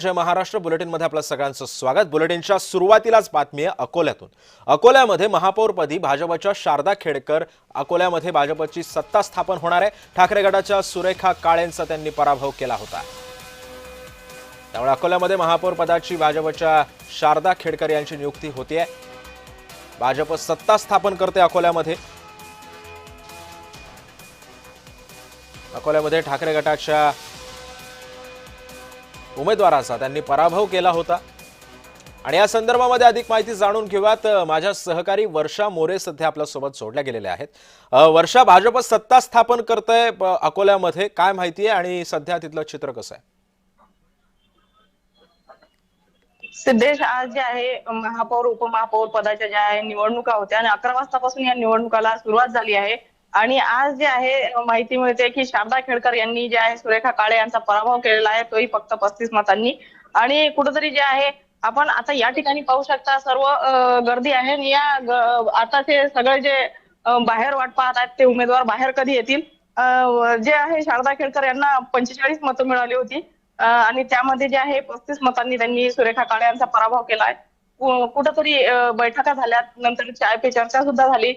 जय महाराष्ट्र बुलेटिनमध्ये आपलं सगळ्यांचं स्वागत। बुलेटिनच्या सुरुवातीलाच बातमी आहे अकोल्यातून। अकोल्यामध्ये महापौरपदी भाजपच्या शारदा खेडकर अकोल्यामध्ये भाजपची सत्ता स्थापन होणार आहे। ठाकरे गटाच्या सुरेखा काळेंचा त्यांनी पराभव केला होता। त्यामुळे अकोल्यामध्ये महापौरपदाची भाजपच्या शारदा खेडकर यांची नियुक्ती होतीये। भाजप सत्ता स्थापन करते अकोल्यामध्ये। अकोल्यामध्ये ठाकरे गटाच्या उमेदवाराचा त्यांनी पराभव केला होता आणि या संदर्भामध्ये अधिक माहिती जाणून घेऊयात। माझ्या सहकारी वर्षा मोरे सध्या आपल्या सोबत जोडल्या गेलेल्या आहेत। वर्षा, भाजप सत्ता स्थापन करते अकोल्यामध्ये, काय माहिती आहे आणि सध्या तिथलं चित्र कसं आहे? सिद्धेश, आज जे आहे महापौर उपमहापौर पदाच्या ज्या आहे निवडणुका होत्या आणि 11 वाजतापासून या निवडणुकाला सुरुवात झाली आहे आणि आज जे आहे माहिती मिळते की शारदा खेडकर यांनी जे आहे सुरेखा काळे यांचा पराभव केलेला आहे, तोही फक्त 35 मतांनी। आणि कुठेतरी जे आहे आपण आता या ठिकाणी पाहू शकता सर्व गर्दी आहे। आता ते सगळे जे बाहेर वाट पाहत आहेत ते उमेदवार बाहेर कधी येतील। जे आहे शारदा खेडकर यांना 45 मतं मिळाली होती आणि त्यामध्ये जे आहे 35 मतांनी त्यांनी सुरेखा काळे यांचा पराभव केलाय। कुठेतरी बैठका झाल्यात, नंतर चाय पे चर्चा सुद्धा झाली।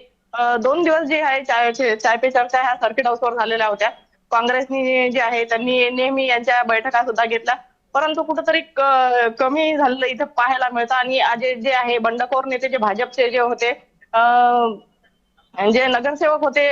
2 दिवस जे आहे चाय पे चर्चा ह्या सर्किट हाऊसवर झालेल्या होत्या। काँग्रेसनी जे आहे त्यांनी नेहमी यांच्या बैठका सुद्धा घेतल्या, परंतु कुठेतरी कमी झालेलं इथे पाहायला मिळतं। आणि आज जे आहे बंडखोर नेते जे भाजपचे जे होते जे नगरसेवक होते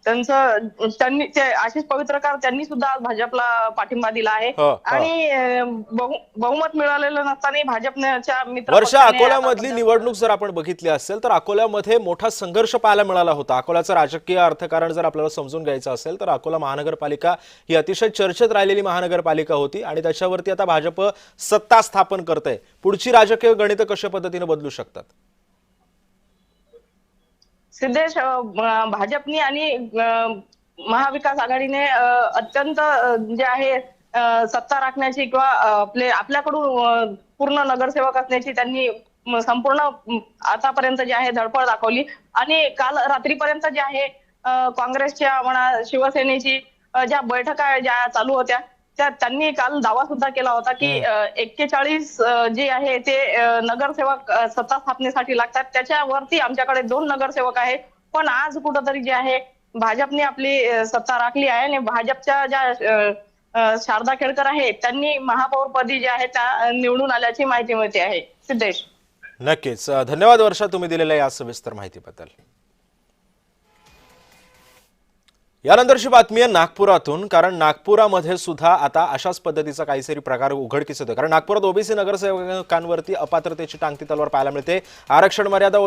त्यांनी आशिष पवित्रकर त्यांनी सुद्धा आज भाजपला पाठिंबा दिला आहे आणि बहुमत मिळालेलं नसताना भाजपच्या मित्र वर्षा, अकोल्यामधली निवडणूक जर आपण बघितली असेल तर अकोल्यामध्ये मोठा संघर्ष पाहायला मिळाला होता। अकोल्याचं राजकीय अर्थकारण जर आपल्याला समजून घ्यायचं असेल तर अकोला महानगरपालिका ही अतिशय चर्चेत राहिलेली महानगरपालिका होती आणि त्याच्यावरती आता भाजप सत्ता स्थापन करते। पुढची राजकीय गणितं कशा पद्धतीने बदलू शकतात? सिद्धेश, भाजपनी आणि महाविकास आघाडीने अत्यंत जे आहे सत्ता राखण्याची किंवा आपल्याकडून पूर्ण नगरसेवक असण्याची त्यांनी संपूर्ण आतापर्यंत जे आहे धडपड दाखवली। आणि काल रात्रीपर्यंत जे आहे काँग्रेसच्या म्हणा शिवसेनेची ज्या बैठका ज्या चालू होत्या त्या त्यांनी काल दावा सुद्धा केला होता की 41 जे आहे ते नगरसेवक सत्ता स्थापनेसाठी लागतात, त्याच्यावरती आमच्याकडे 2 नगरसेवक आहेत। पण आज कुठंतरी जे आहे भाजपने आपली सत्ता राखली आहे आणि भाजपच्या ज्या शारदा खेडकर आहे त्यांनी महापौरपदी जे आहे त्या निवडून आल्याची माहिती मिळते आहे। सिद्धेश, नक्कीच धन्यवाद वर्षा, तुम्ही दिलेल्या या सविस्तर माहितीबद्दल। यानंतरची बातमी आहे नागपुरातून, कारण नागपुरामध्ये सुद्धा आता अशाच पद्धतीचा काहीतरी प्रकार उघडकीस येतोय। कारण नागपुरात ओबीसी नगरसेवकांवरती अपात्रतेची टांगती तलवार पाहायला मिळते। आरक्षण मर्यादा